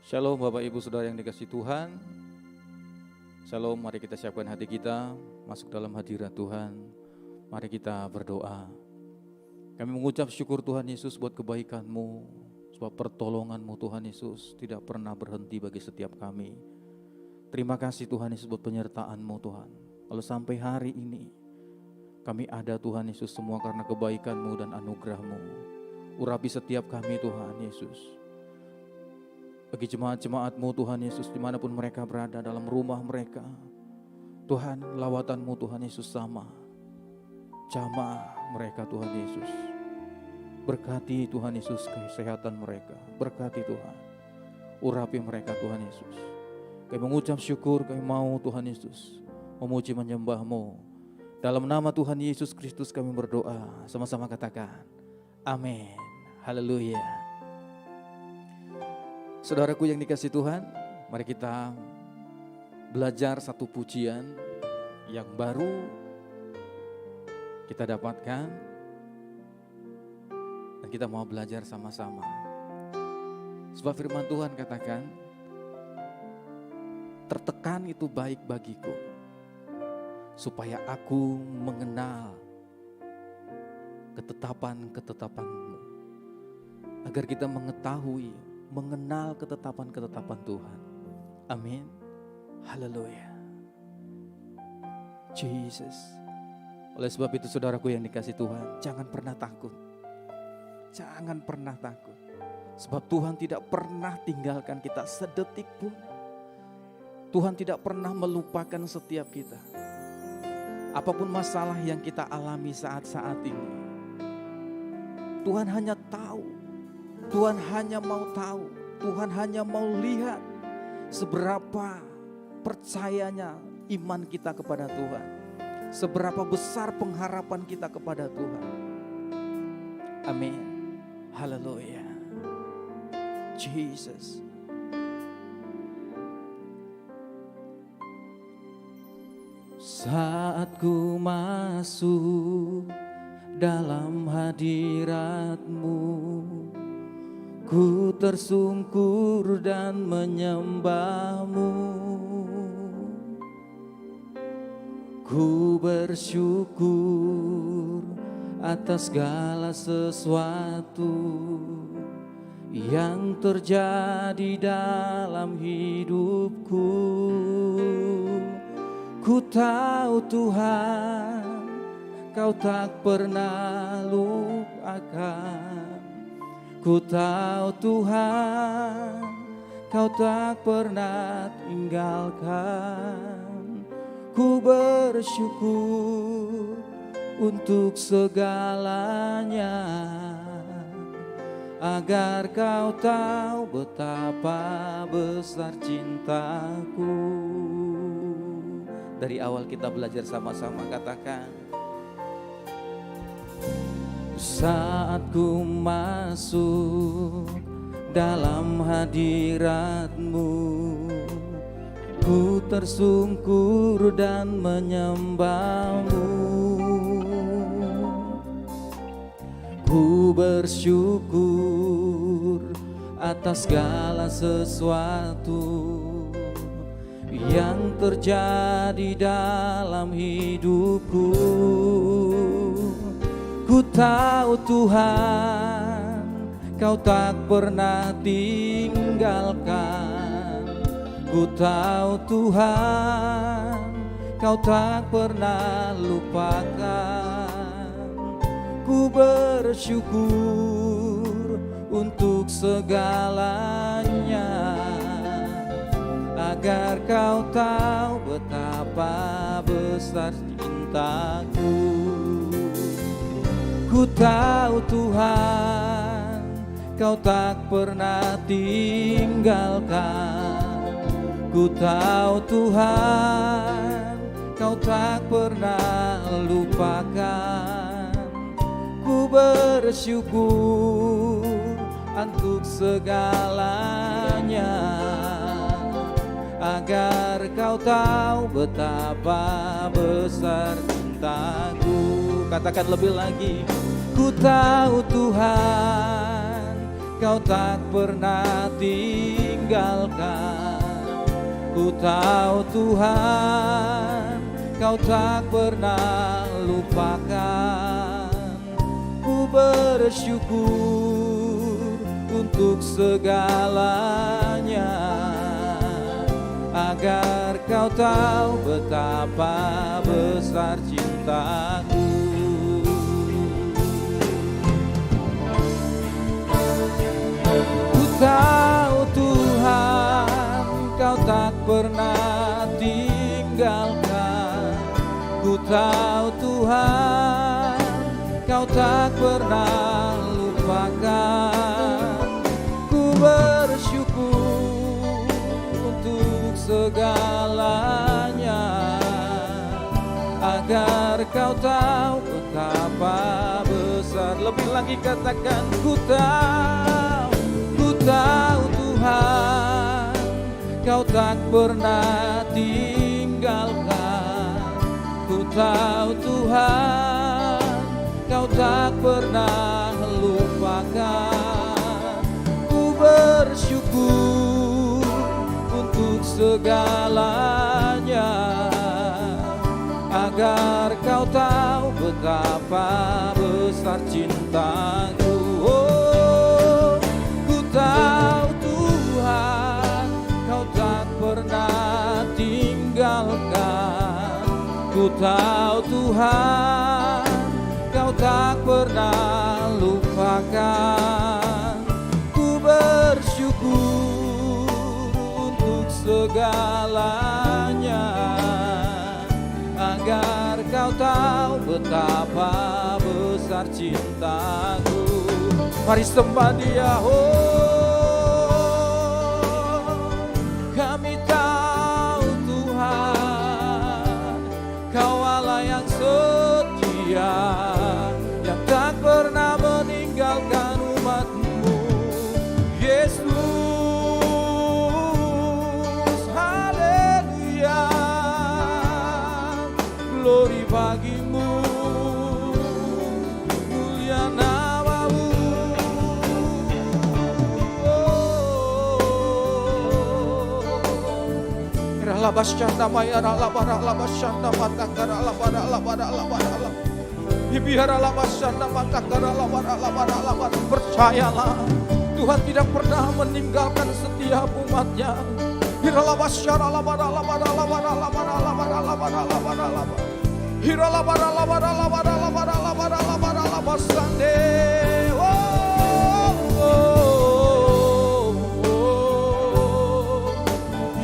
Shalom Bapak Ibu Saudara yang dikasihi Tuhan. Shalom, mari kita siapkan hati kita masuk dalam hadirat Tuhan. Mari kita berdoa. Kami mengucap syukur Tuhan Yesus buat kebaikan-Mu, sebab pertolongan-Mu Tuhan Yesus tidak pernah berhenti bagi setiap kami. Terima kasih Tuhan Yesus buat penyertaan-Mu Tuhan. Lalu sampai hari ini kami ada Tuhan Yesus semua karena kebaikan-Mu dan anugerah-Mu. Urapi setiap kami Tuhan Yesus. Bagi jemaat-jemaat-Mu Tuhan Yesus dimanapun mereka berada dalam rumah mereka, Tuhan lawatan-Mu Tuhan Yesus sama. Jamah mereka Tuhan Yesus. Berkati Tuhan Yesus kesehatan mereka. Berkati Tuhan. Urapi mereka Tuhan Yesus. Kami mengucap syukur, kami mau Tuhan Yesus memuji menyembah-Mu. Dalam nama Tuhan Yesus Kristus kami berdoa. Sama-sama katakan amin. Haleluya. Saudaraku yang dikasihi Tuhan, mari kita belajar satu pujian yang baru kita dapatkan dan kita mau belajar sama-sama. Sebab firman Tuhan katakan, tertekan itu baik bagiku, supaya aku mengenal ketetapan-ketetapan-Mu, agar kita mengetahui, mengenal ketetapan-ketetapan Tuhan. Amin. Haleluya. Jesus. Oleh sebab itu saudaraku yang dikasihi Tuhan, jangan pernah takut. Jangan pernah takut. Sebab Tuhan tidak pernah tinggalkan kita sedetik pun. Tuhan tidak pernah melupakan setiap kita. Apapun masalah yang kita alami saat-saat ini, Tuhan hanya tahu. Tuhan hanya mau tahu, Tuhan hanya mau lihat seberapa percayanya iman kita kepada Tuhan. Seberapa besar pengharapan kita kepada Tuhan. Amin. Haleluya. Jesus. Saat ku masuk dalam hadirat-Mu, ku tersungkur dan menyembah-Mu. Ku bersyukur atas segala sesuatu yang terjadi dalam hidupku. Ku tahu Tuhan, Kau tak pernah lupakan. Ku tahu Tuhan, Kau tak pernah tinggalkan. Ku bersyukur untuk segalanya, agar Kau tahu betapa besar cintaku. Dari awal kita belajar sama-sama, katakan. Saat ku masuk dalam hadirat-Mu, ku tersungkur dan menyembah-Mu. Ku bersyukur atas segala sesuatu yang terjadi dalam hidupku. Ku tahu Tuhan, Kau tak pernah tinggalkan. Ku tahu Tuhan, Kau tak pernah lupakan. Ku bersyukur untuk segalanya, agar Kau tahu betapa besar cintaku. Ku tahu Tuhan, Kau tak pernah tinggalkan. Ku tahu Tuhan, Kau tak pernah lupakan. Ku bersyukur untuk segalanya, agar Kau tahu betapa besar cintaku. Katakan lebih lagi. Ku tahu Tuhan, Kau tak pernah tinggalkan. tinggalkan. Ku tahu Tuhan, Kau tak pernah lupakan. Ku bersyukur untuk segalanya, agar Kau tahu betapa besar cintaku. Ku tahu Tuhan, Kau tak pernah tinggalkan. Ku tahu Tuhan, Kau tak pernah lupakan. Ku bersyukur untuk segalanya, agar Kau tahu betapa besar. Lebih lagi katakan, ku tahu Tuhan, Kau tak pernah tinggalkan. Ku tahu Tuhan, Kau tak pernah lupakan. Ku bersyukur untuk segalanya, agar Kau tahu betapa besar cintaku. Oh, ku tahu Tuhan, Kau tak pernah tinggalkan. Ku tahu Tuhan, Kau tak pernah lupakan. Ku bersyukur untuk segalanya, agar Kau tahu betapa besar cintaku. Mari sembah Dia. Oh, kami tahu Tuhan, Kau Allah yang setia, yang tak pernah meninggalkan umat-Mu. Yesus, haleluya, glory bagi-Mu, mulia nama-Mu. Ralabasyanda maya ralabasyanda matakara labara. Biara labasana matakara labara. Percayalah, Tuhan tidak pernah meninggalkan setiap umat-Nya. Biara labasana labara. Biara labara sande.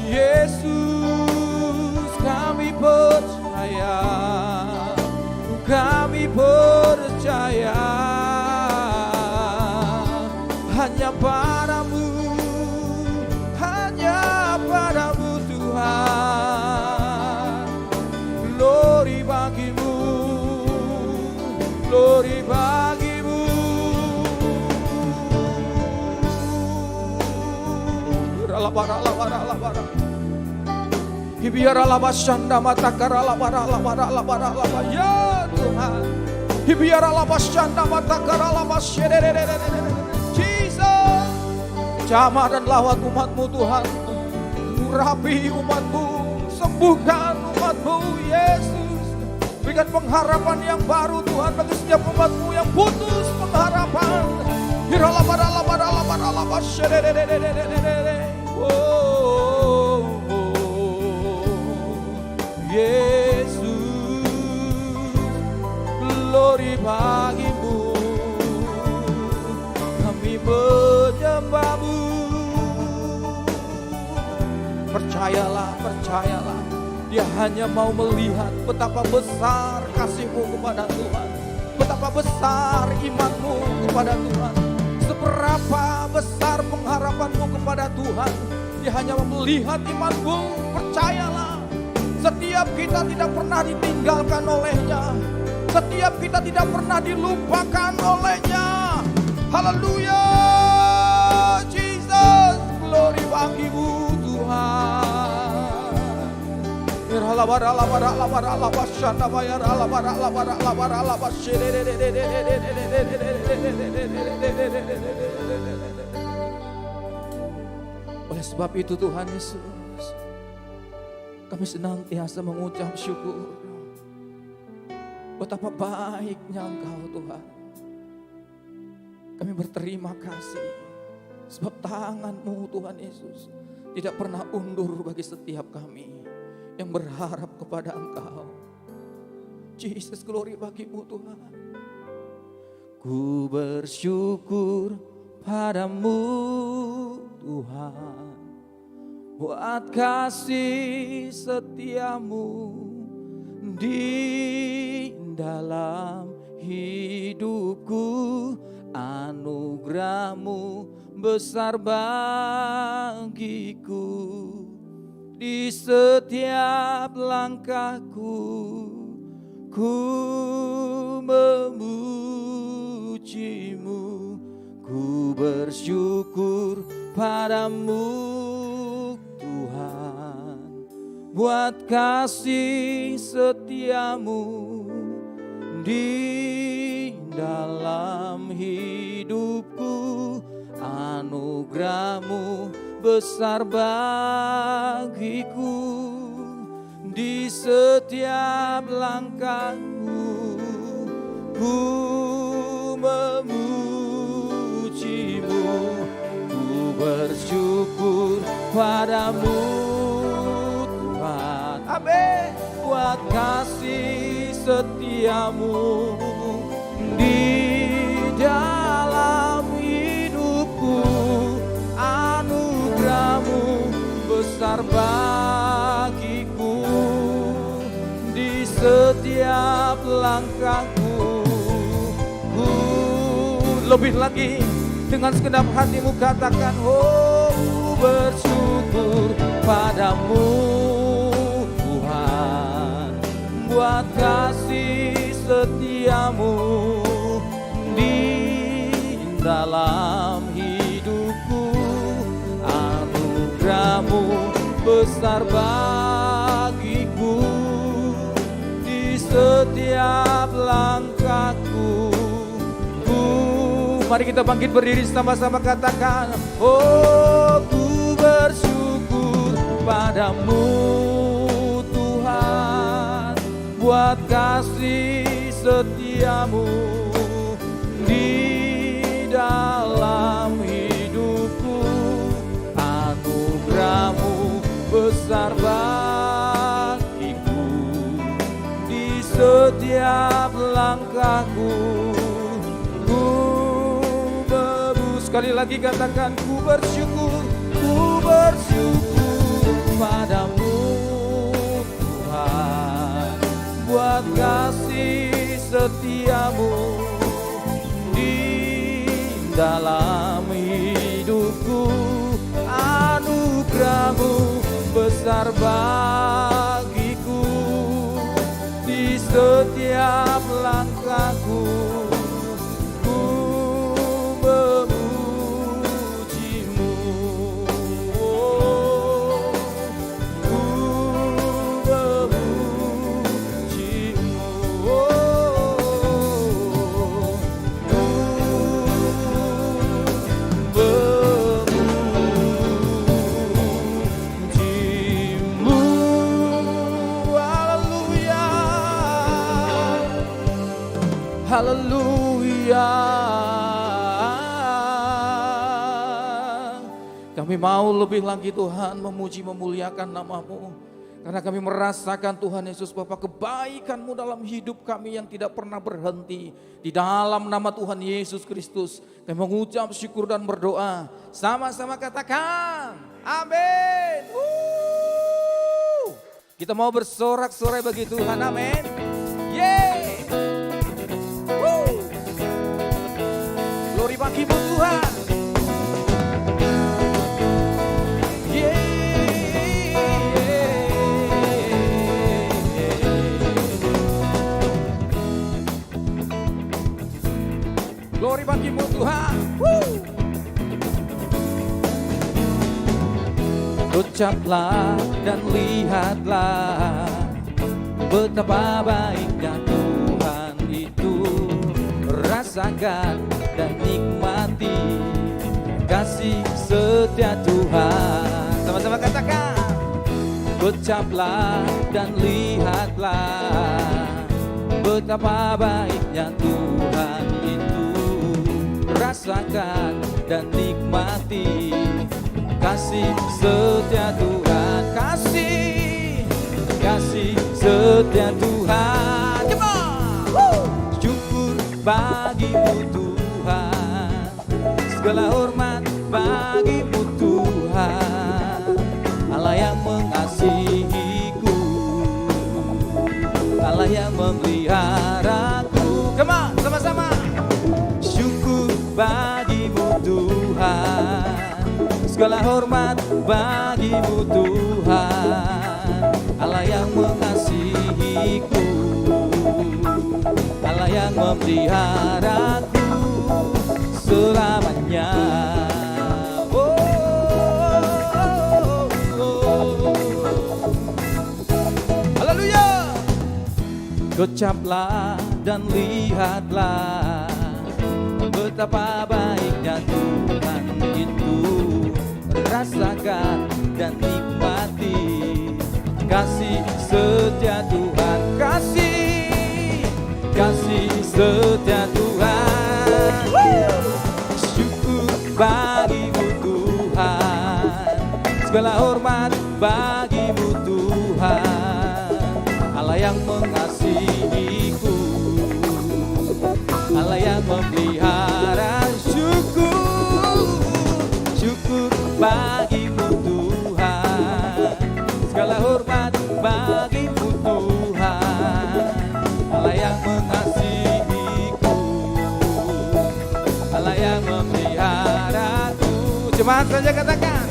Yesus, kami percaya. Kami percaya hanya padamu Tuhan. Glory bagi-Mu, glory bagi-Mu. Labara. Biara labasanda matakara labara. Ya Tuhan. Biara labasanda matakara labashere. Jesus. Jamah dan lawat umat-Mu Tuhan. Urapi umat-Mu, sembuhkan umat-Mu Yesus. Berikan pengharapan yang baru Tuhan bagi setiap umat-Mu yang putus pengharapan. Biara labara labashere. Yesus, glory bagi-Mu, kami menyembah-Mu. Percayalah, Dia hanya mau melihat betapa besar kasih-Mu kepada Tuhan, betapa besar iman-Mu kepada Tuhan, seberapa besar pengharapan-Mu kepada Tuhan. Dia hanya mau melihat iman-Mu. Percayalah, setiap kita tidak pernah ditinggalkan oleh-Nya. Setiap kita tidak pernah dilupakan oleh-Nya. Haleluya, Jesus, glory bagi-Mu Tuhan. Oleh sebab itu Tuhan Yesus, kami senantiasa mengucap syukur. Betapa baiknya Engkau Tuhan. Kami berterima kasih. Sebab tangan-Mu Tuhan Yesus tidak pernah undur bagi setiap kami yang berharap kepada Engkau. Jesus, glory bagi-Mu Tuhan. Ku bersyukur padamu Tuhan, buat kasih setiamu di dalam hidupku. Anugerah-Mu besar bagiku, di setiap langkahku ku memuji-Mu. Ku bersyukur padamu Tuhan, buat kasih setiamu di dalam hidupku. Anugerah-Mu besar bagiku, di setiap langkahku ku memuji-Mu. Ku bersyukur padamu Tuhan, amin, buat kasih setiamu di dalam hidupku. Anugerah-Mu besar bagiku, di setiap langkahku. Lebih lagi dengan segenap hatimu katakan, oh ku bersyukur padamu Tuhan, buat kasih setiamu di dalam hidupku. Anugerah-Mu besar bagiku, di setiap langkahku. Mari kita bangkit berdiri sama-sama katakan, oh ku bersyukur padamu Tuhan, buat kasih setiamu di dalam hidupku. Anugerah-Mu besar bagiku, di setiap langkahku. Sekali lagi katakan, ku bersyukur padamu Tuhan, buat kasih setiamu di dalam hidupku. Anugerah-Mu besar bagiku, di setiap langkahku. Haleluya. Kami mau lebih lagi Tuhan memuji memuliakan nama-Mu, karena kami merasakan Tuhan Yesus Bapa kebaikan-Mu dalam hidup kami yang tidak pernah berhenti. Di dalam nama Tuhan Yesus Kristus kami mengucap syukur dan berdoa. Sama-sama katakan amin. Kita mau bersorak-sorai bagi Tuhan, amin. Yeay. Glory bagi-Mu Tuhan. Glory bagi-Mu Tuhan. Ucaplah dan lihatlah betapa baiknya Tuhan itu. Rasakan dan nikmati kasih setia Tuhan. Sama-sama katakan. Ucaplah dan lihatlah betapa baiknya Tuhan itu. Rasakan dan nikmati kasih setia Tuhan. Kasih setia Tuhan. Coba. Syukur bagimu Tuhan, segala hormat bagimu Tuhan, Allah yang mengasihiku, Allah yang memeliharaku. Come on, sama-sama. Syukur bagimu Tuhan, segala hormat bagimu Tuhan, Allah yang mengasihiku, Allah yang memeliharaku selamanya. Haleluya. Ucaplah dan lihatlah betapa baiknya Tuhan itu. Rasakan dan nikmati kasih setia Tuhan. Kasih setia Tuhan. Syukur bagimu Tuhan, segala hormat bagimu Tuhan, Allah yang mengasihiku, Allah yang memelihara. Syukur bagimu Tuhan, segala hormat bagimu Tuhan, Allah yang mengasihiku, Allah yang memeliharaku. Jemaat saja katakan.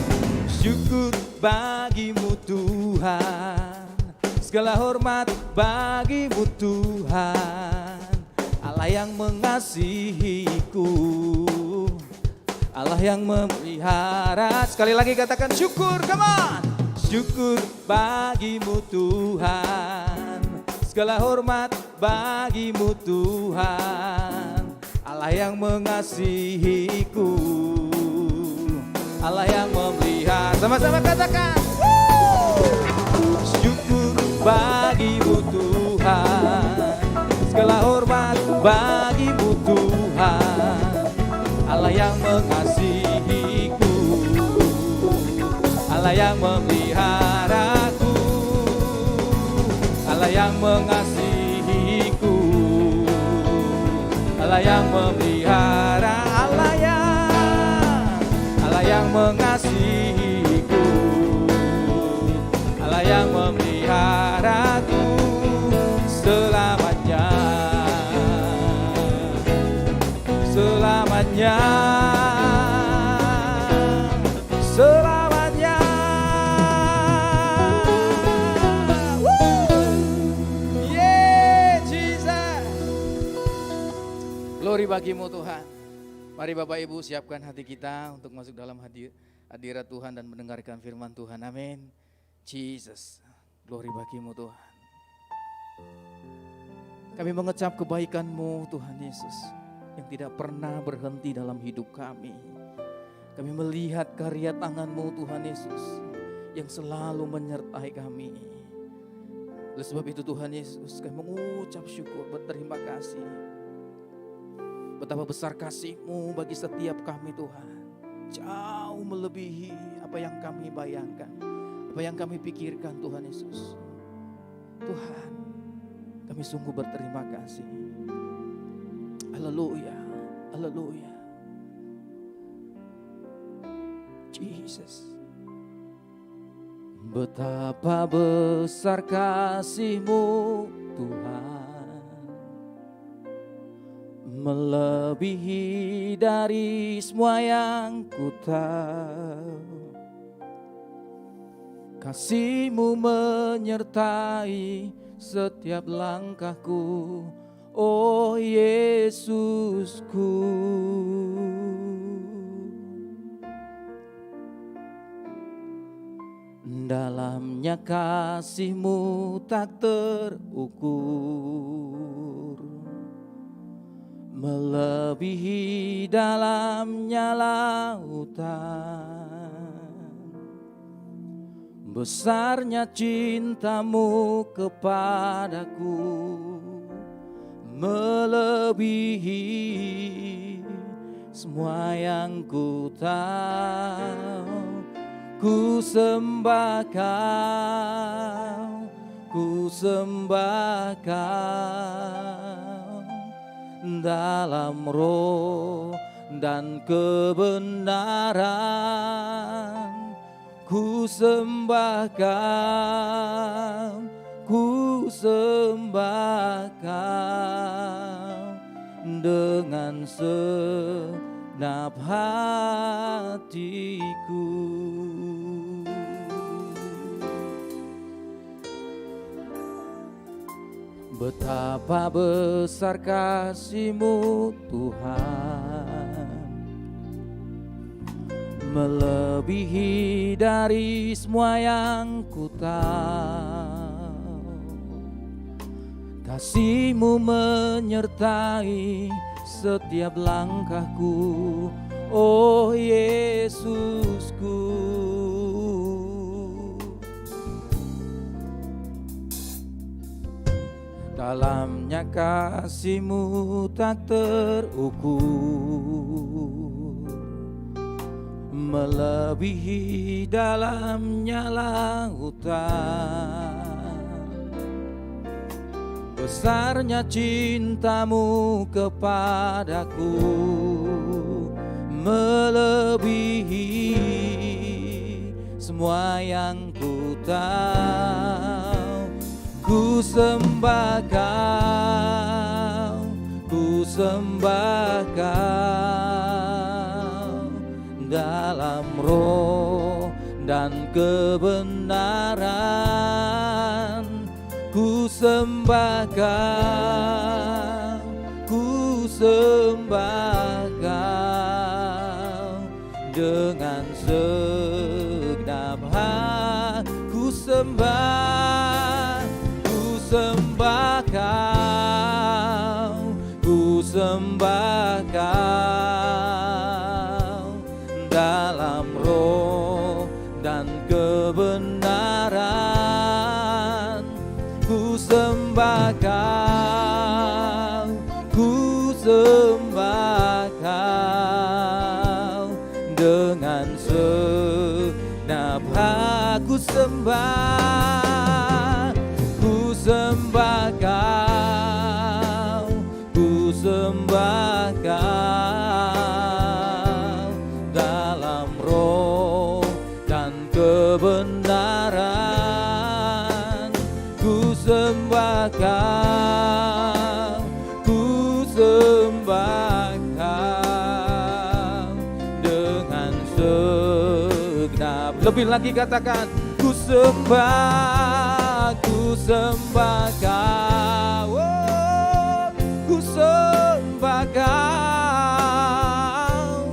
Syukur bagimu Tuhan, segala hormat bagimu Tuhan, Allah yang mengasihiku, Allah yang memelihara. Sekali lagi katakan syukur, come on. Syukur bagimu Tuhan, segala hormat bagimu Tuhan, Allah yang mengasihiku, Allah yang memelihara. Sama-sama katakan. Syukur bagimu Tuhan, segala hormat bagimu Tuhan, Allah yang mengasihiku, Allah yang memeliharaku, Allah yang mengasihiku, Allah yang memelihara, Allah yang mengasihiku, Allah yang memeliharaku selamanya, selamanya, selamanya. Yeah, Jesus. Glory bagimu Tuhan. Mari Bapak Ibu siapkan hati kita untuk masuk dalam hadirat Tuhan dan mendengarkan firman Tuhan. Amin. Jesus, glory bagimu Tuhan. Kami mengecap kebaikan-Mu Tuhan Yesus yang tidak pernah berhenti dalam hidup kami. Kami melihat karya tangan-Mu Tuhan Yesus yang selalu menyertai kami. Oleh sebab itu Tuhan Yesus, kami mengucap syukur, berterima kasih. Betapa besar kasih-Mu bagi setiap kami Tuhan. Jauh melebihi apa yang kami bayangkan, apa yang kami pikirkan Tuhan Yesus. Tuhan, kami sungguh berterima kasih. Haleluya, haleluya. Jesus. Betapa besar kasih-Mu Tuhan, melebihi dari semua yang ku tahu. Kasih-Mu menyertai setiap langkahku, oh Yesusku. Dalamnya kasih-Mu tak terukur, melebihi dalamnya lautan. Besarnya cintamu kepadaku, melebihi semua yang ku tahu. Ku sembah Kau, ku sembah Kau, dalam roh dan kebenaran. Ku sembah Kau, ku sembah Kau, dengan segenap hatiku. Betapa besar kasih-Mu Tuhan, melebihi dari semua yang ku tahu. Kasih-Mu menyertai setiap langkahku, oh Yesusku. Dalamnya kasih-Mu tak terukur, melebihi dalamnya lautan. Besarnya cinta-Mu kepadaku, melebihi semua yang ku tahu. Ku sembah Kau, ku sembah Kau, dalam roh dan kebenaran. Ku sembah Kau, ku sembah Kau, dengan segenap hati. Ku sembah, ku sembah Kau, ku sembah Kau, dalam roh dan kebenaran. Ku sembah Kau, ku sembah Kau, dengan segenap hati. Ku sembah, ku sembah Kau, ku sembah Kau, dalam roh dan kebenaran. Ku sembah Kau, ku sembah Kau, dengan segenap. Lebih lagi katakan, ku sembah, ku sembah Kau, oh, ku sembah Kau,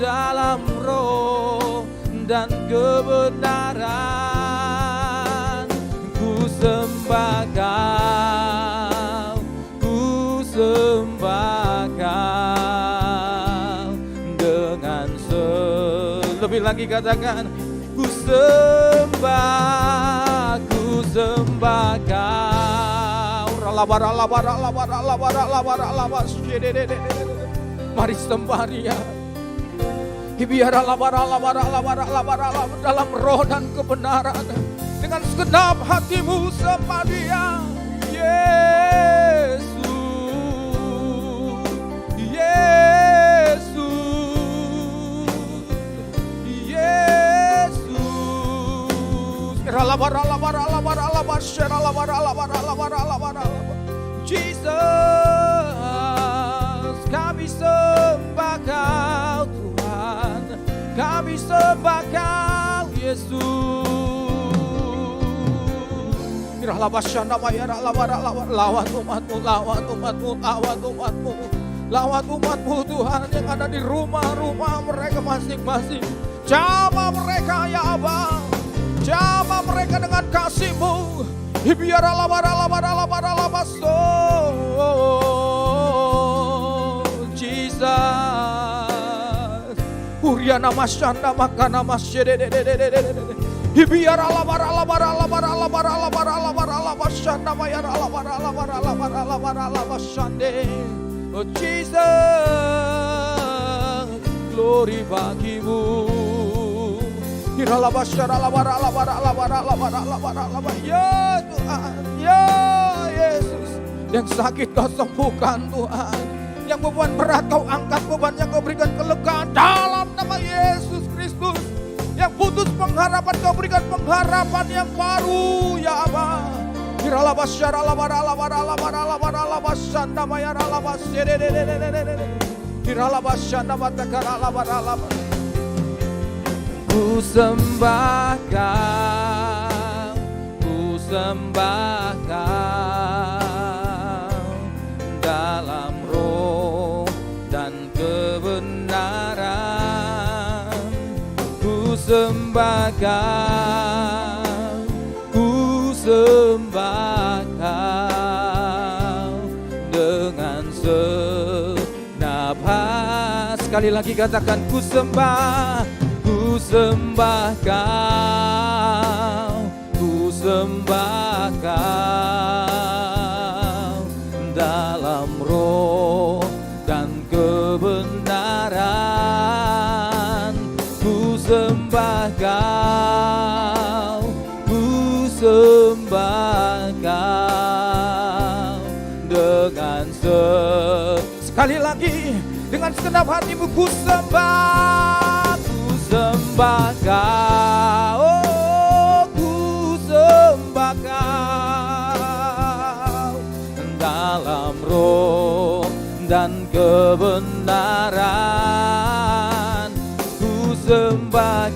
dalam roh dan kebenaran. Ku sembah Kau, ku sembah Kau, dengan lebih lagi katakan, ku sembah, ku sembah Kau. Mari sembah Dia. Dalam roh dan kebenaran, dengan segenap hatimu sembah Dia. Yesus, Yesus, Jesus, kami sembah Kau Tuhan, kami sembah Kau Yesus. Lawat umatmu, lawat umatmu, lawat umatmu, lawat umatmu Tuhan yang ada di rumah-rumah mereka masing-masing. Jamah mereka ya Abah, jamah mereka dengan kasih-Mu. Biar Jesus. Uriana masyanda makana masyede. Hibiar alabara masyanda mayar alabara masyande. Oh Jesus, glory bagimu. Ya Tuhan, ya Yesus. Yang sakit kau sembuhkan Tuhan. Yang beban berat kau angkat, beban yang kau berikan kelegaan dalam nama Yesus Kristus. Yang putus pengharapan kau berikan pengharapan yang baru ya Allah. Ku sembahkan dalam roh dan kebenaran. Ku sembahkan dengan segenap hati. Sekali lagi katakan ku sembahkan dalam roh dan kebenaran. Ku sembahkan dengan sekali lagi dengan segenap hatimu ku sembahkan dalam roh dan kebenaran. Ku sembahkan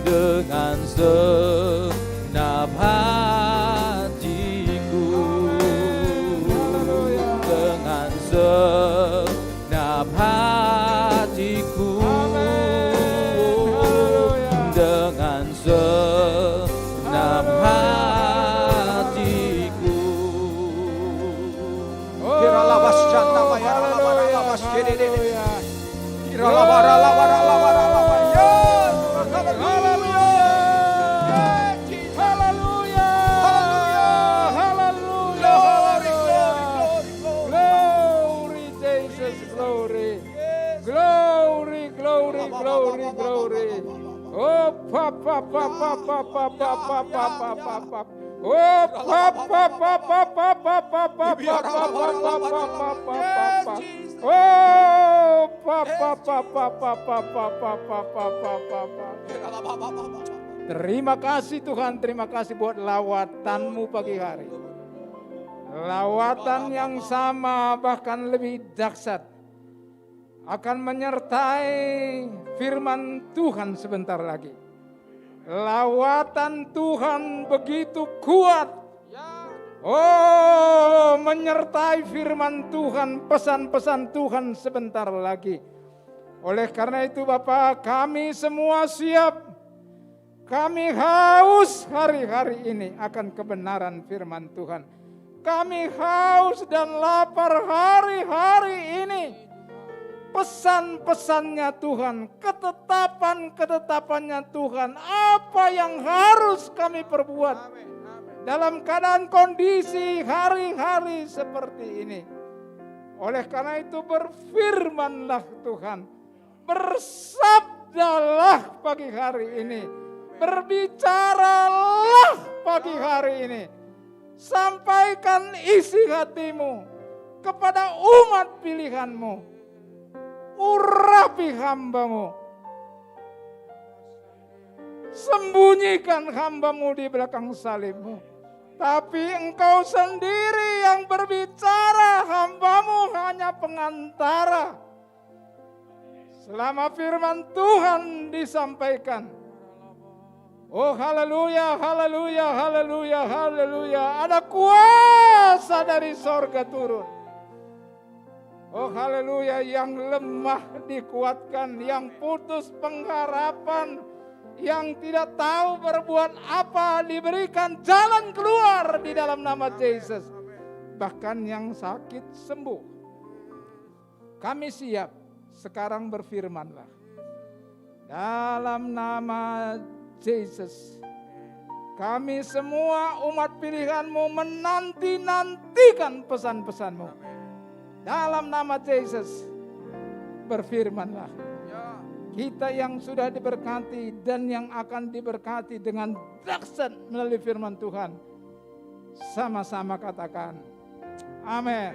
dengan segenap hatiku, dengan segenap hatiku, dengan segenap hatiku. Glory. Oh, papa. Terima kasih Tuhan, terima kasih buat lawatanmu pagi hari. Lawatan yang sama bahkan lebih dahsyat akan menyertai firman Tuhan sebentar lagi. Lawatan Tuhan begitu kuat. Oh, menyertai firman Tuhan, pesan-pesan Tuhan sebentar lagi. Oleh karena itu Bapak, kami semua siap. Kami haus hari-hari ini akan kebenaran firman Tuhan. Kami haus dan lapar hari-hari ini. Pesan-pesannya Tuhan, ketetapan-ketetapannya Tuhan, apa yang harus kami perbuat dalam keadaan kondisi hari-hari seperti ini. Oleh karena itu berfirmanlah Tuhan, bersabdalah pagi hari ini, berbicaralah pagi hari ini, sampaikan isi hatimu kepada umat pilihanmu. Urapi hambamu, sembunyikan hambamu di belakang salibmu, tapi engkau sendiri yang berbicara, hambamu hanya pengantara. Selama firman Tuhan disampaikan, oh haleluya, haleluya, haleluya, haleluya, ada kuasa dari sorga turun. Oh haleluya, yang lemah dikuatkan, yang putus pengharapan yang tidak tahu berbuat apa diberikan jalan keluar di dalam nama Yesus. Bahkan yang sakit sembuh. Kami siap, sekarang berfirmanlah. Dalam nama Yesus, kami semua umat pilihan-Mu menanti-nantikan pesan-pesan-Mu. Dalam nama Yesus, berfirmanlah. Kita yang sudah diberkati dan yang akan diberkati dengan dahsyat melalui firman Tuhan. Sama-sama katakan, amin.